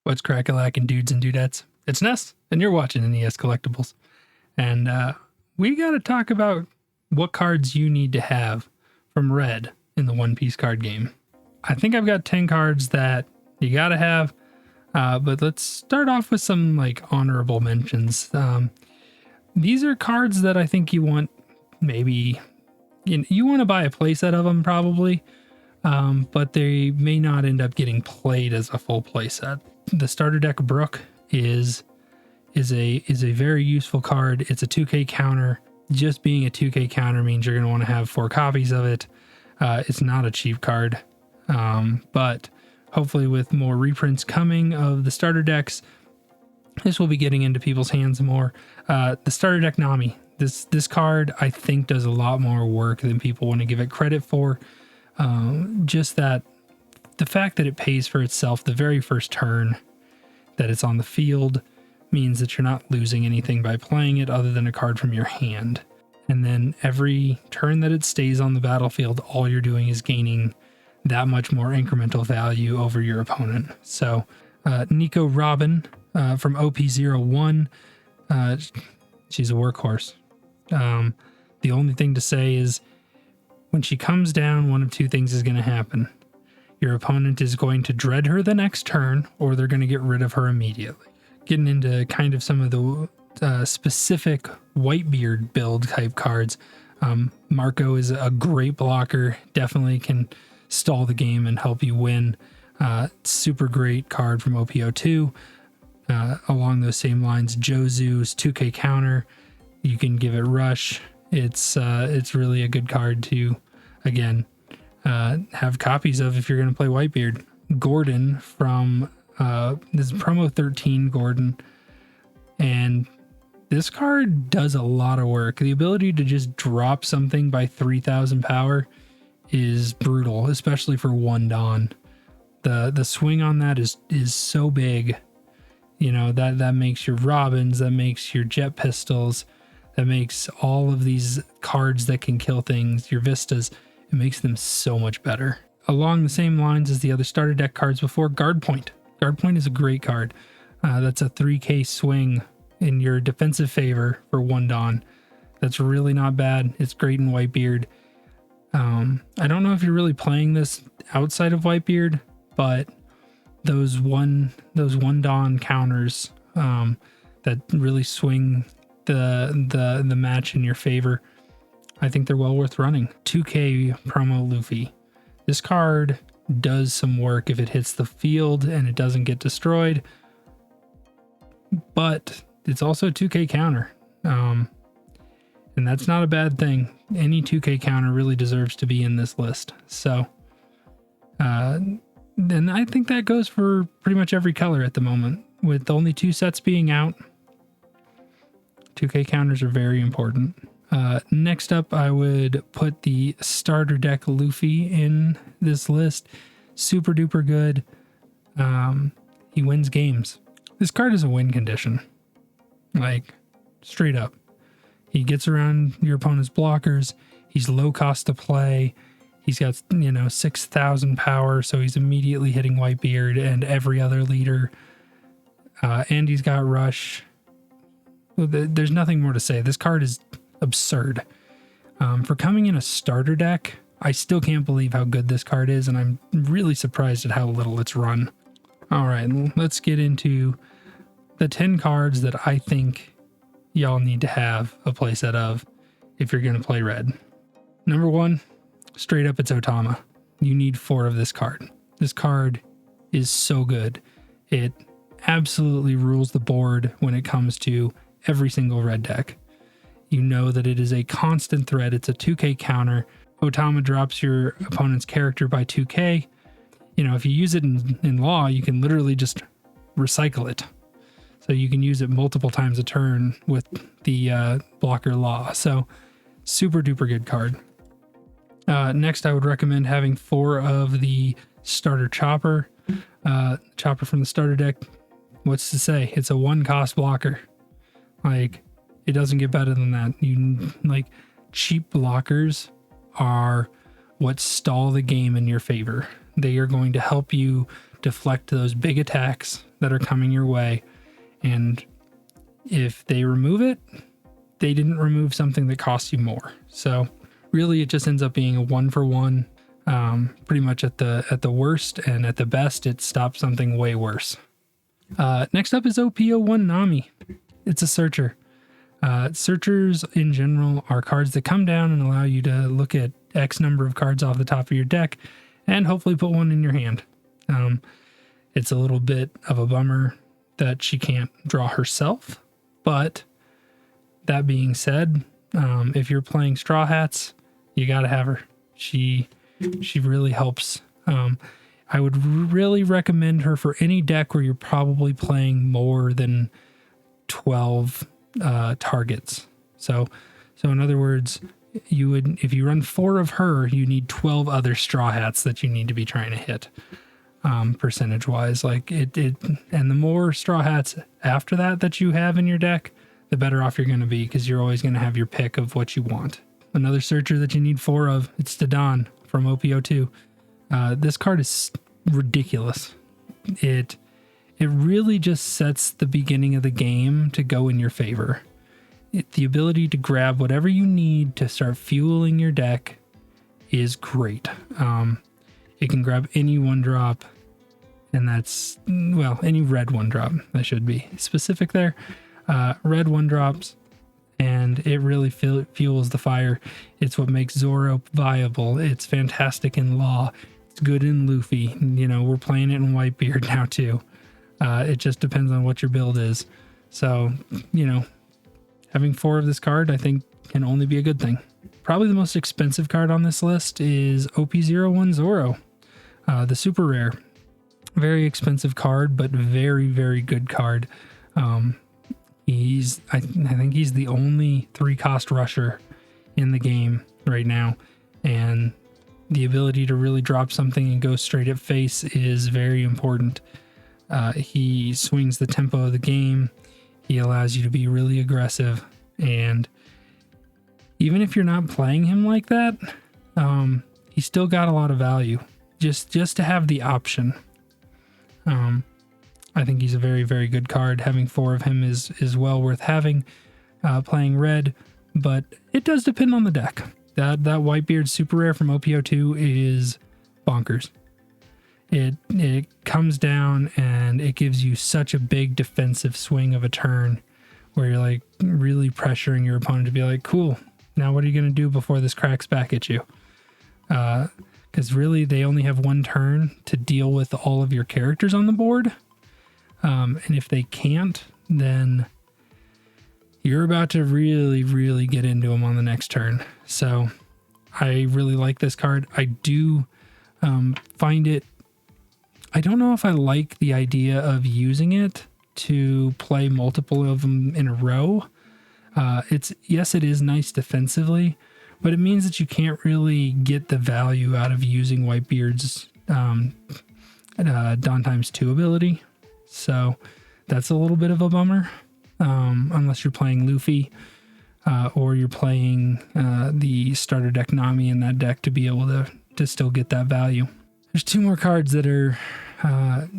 What's crack-a-lackin' dudes and dudettes? It's Ness, and you're watching NES Collectables. And we got to talk about what cards you need to have from Red in the One Piece card game. I think I've got 10 cards that you got to have, but let's start off with some like honorable mentions. These are cards that I think you want, maybe, you want to buy a playset of them probably, but they may not end up getting played as a full playset. The starter deck Brook is a very useful card. It's a 2K counter. Just being a 2K counter means you're going to want to have 4 copies of it. It's not a cheap card, but hopefully with more reprints coming of the starter decks, this will be getting into people's hands more. The starter deck Nami. This card I think does a lot more work than people want to give it credit for. Just that the fact that it pays for itself the very first turn that it's on the field means that you're not losing anything by playing it other than a card from your hand. And then every turn that it stays on the battlefield, all you're doing is gaining that much more incremental value over your opponent. So Nico Robin from OP01, she's a workhorse. The only thing to say is when she comes down, one of two things is going to happen. Your opponent is going to dread her the next turn, or they're going to get rid of her immediately. Getting into kind of some of the specific Whitebeard build type cards. Marco is a great blocker, definitely can stall the game and help you win. Super great card from OP02. Along those same lines, Jozu's 2K counter. You can give it rush. It's really a good card to, again, have copies of if you're going to play Whitebeard. Gordon from this is promo 13 Gordon, and this card does a lot of work. The ability to just drop something by 3,000 power is brutal, especially for one Dawn. The swing on that is so big. You know, that makes your Robins, that makes your Jet Pistols, that makes all of these cards that can kill things, your Vistas, it makes them so much better. Along the same lines as the other starter deck cards before, Guard Point. Guard Point is a great card. That's a 3K swing in your defensive favor for one Dawn. That's really not bad. It's great in Whitebeard. I don't know if you're really playing this outside of Whitebeard, but those one Dawn counters that really swing the match in your favor, I think they're well worth running. 2K promo Luffy. This card does some work if it hits the field and it doesn't get destroyed, but it's also a 2K counter, and that's not a bad thing. Any 2K counter really deserves to be in this list. So then I think that goes for pretty much every color at the moment. With only 2 sets being out, 2K counters are very important. Next up, I would put the starter deck Luffy in this list. Super duper good. He wins games. This card is a win condition. Like, straight up. He gets around your opponent's blockers. He's low cost to play. He's got, 6,000 power, so he's immediately hitting Whitebeard and every other leader. And he's got rush. There's nothing more to say. This card is absurd. For coming in a starter deck, I still can't believe how good this card is, and I'm really surprised at how little it's run. All right, let's get into the 10 cards that I think y'all need to have a playset of if you're going to play Red. Number 1, straight up, it's Otama. You need 4 of this card. This card is so good. It absolutely rules the board when it comes to every single Red deck. You know that it is a constant threat. It's a 2K counter. Otama drops your opponent's character by 2K. If you use it in Law, you can literally just recycle it. So you can use it multiple times a turn with the blocker Law. So super duper good card. Next, I would recommend having 4 of the starter Chopper. Chopper from the starter deck. What's to say? It's a 1-cost blocker. Like, it doesn't get better than that. Cheap blockers are what stall the game in your favor. They are going to help you deflect those big attacks that are coming your way. And if they remove it, they didn't remove something that costs you more. So really, it just ends up being a 1-for-1, pretty much at the worst, and at the best, it stops something way worse. Next up is OP01 Nami. It's a searcher. Searchers in general are cards that come down and allow you to look at X number of cards off the top of your deck and hopefully put one in your hand. It's a little bit of a bummer that she can't draw herself, but that being said, if you're playing Straw Hats, you gotta have her. She really helps. I would really recommend her for any deck where you're probably playing more than 12 targets. So in other words, you would, if you run 4 of her, you need 12 other Straw Hats that you need to be trying to hit. Percentage wise, like it, and the more Straw Hats after that you have in your deck, the better off you're going to be, because you're always going to have your pick of what you want. Another searcher that you need 4 of, it's Dadan from OP02. This card is ridiculous. It really just sets the beginning of the game to go in your favor. The ability to grab whatever you need to start fueling your deck is great. It can grab any 1-drop, and that's, well, any red 1-drop. That should be specific there. Red 1-drops, and it really fuels the fire. It's what makes Zoro viable. It's fantastic in Law. It's good in Luffy. You know, we're playing it in Whitebeard now too. It just depends on what your build is. So, you know, having 4 of this card, I think, can only be a good thing. Probably the most expensive card on this list is OP01 Zoro, the super rare. Very expensive card, but very, very good card. I think he's the only 3-cost rusher in the game right now, and the ability to really drop something and go straight at face is very important. He swings the tempo of the game. He allows you to be really aggressive, and even if you're not playing him like that, he's still got a lot of value. Just to have the option. I think he's a very, very good card. Having 4 of him is well worth having. Playing red, but it does depend on the deck. That Whitebeard super rare from OP02 is bonkers. It comes down and it gives you such a big defensive swing of a turn where you're like really pressuring your opponent to be like, cool, now what are you going to do before this cracks back at you? Because really they only have 1 turn to deal with all of your characters on the board. And if they can't, then you're about to really, really get into them on the next turn. So I really like this card. I do find it, I don't know if I like the idea of using it to play multiple of them in a row. Yes, it is nice defensively, but it means that you can't really get the value out of using Whitebeard's Dawn times 2 ability. So that's a little bit of a bummer, unless you're playing Luffy or you're playing the starter deck Nami in that deck to be able to still get that value. There's 2 more cards that are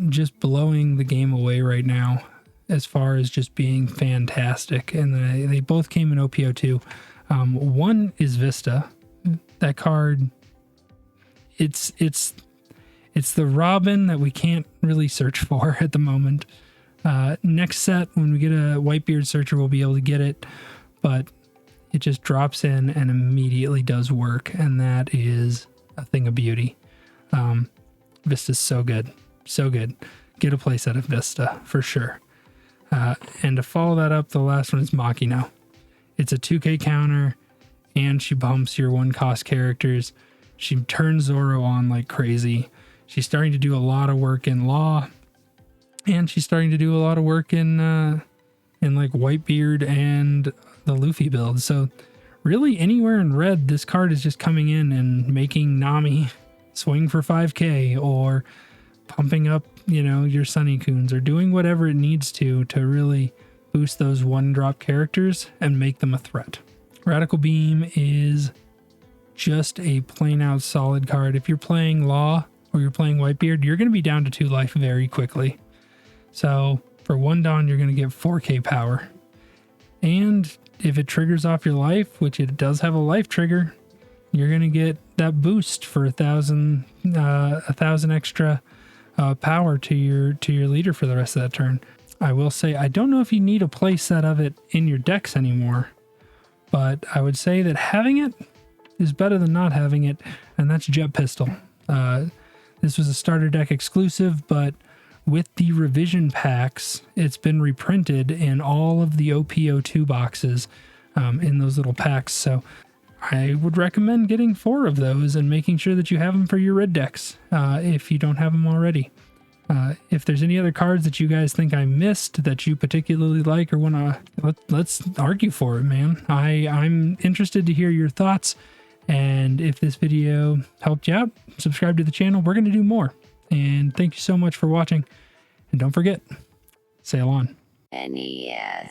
just blowing the game away right now as far as just being fantastic, and they both came in OP02. One is Vista. That card, it's the Robin that we can't really search for at the moment. Next set, when we get a Whitebeard searcher, we'll be able to get it, but it just drops in and immediately does work, and that is a thing of beauty. Vista's so good. So good. Get a playset of Vista, for sure. And to follow that up, the last one is Makino. It's a 2k counter, and she bumps your 1-cost characters. She turns Zoro on like crazy. She's starting to do a lot of work in Law, and she's starting to do a lot of work in like Whitebeard and the Luffy build. So really anywhere in red, this card is just coming in and making Nami swing for 5k, or pumping up, you know, your Sunny Coons, or doing whatever it needs to really boost those 1-drop characters and make them a threat. Radical Beam is just a plain out solid card. If you're playing Law or you're playing Whitebeard, you're going to be down to 2 life very quickly. So for 1 Dawn, you're going to get 4k power. And if it triggers off your life, which it does have a life trigger, you're going to get that boost for 1,000 extra power to your leader for the rest of that turn. I will say, I don't know if you need a play set of it in your decks anymore, but I would say that having it is better than not having it, and that's Jet Pistol. This was a starter deck exclusive, but with the revision packs, it's been reprinted in all of the OPO2 boxes in those little packs. So I would recommend getting 4 of those and making sure that you have them for your red decks if you don't have them already. If there's any other cards that you guys think I missed that you particularly like or want to, let's argue for it, man. I'm interested to hear your thoughts. And if this video helped you out, subscribe to the channel. We're going to do more. And thank you so much for watching. And don't forget, sail on. NES.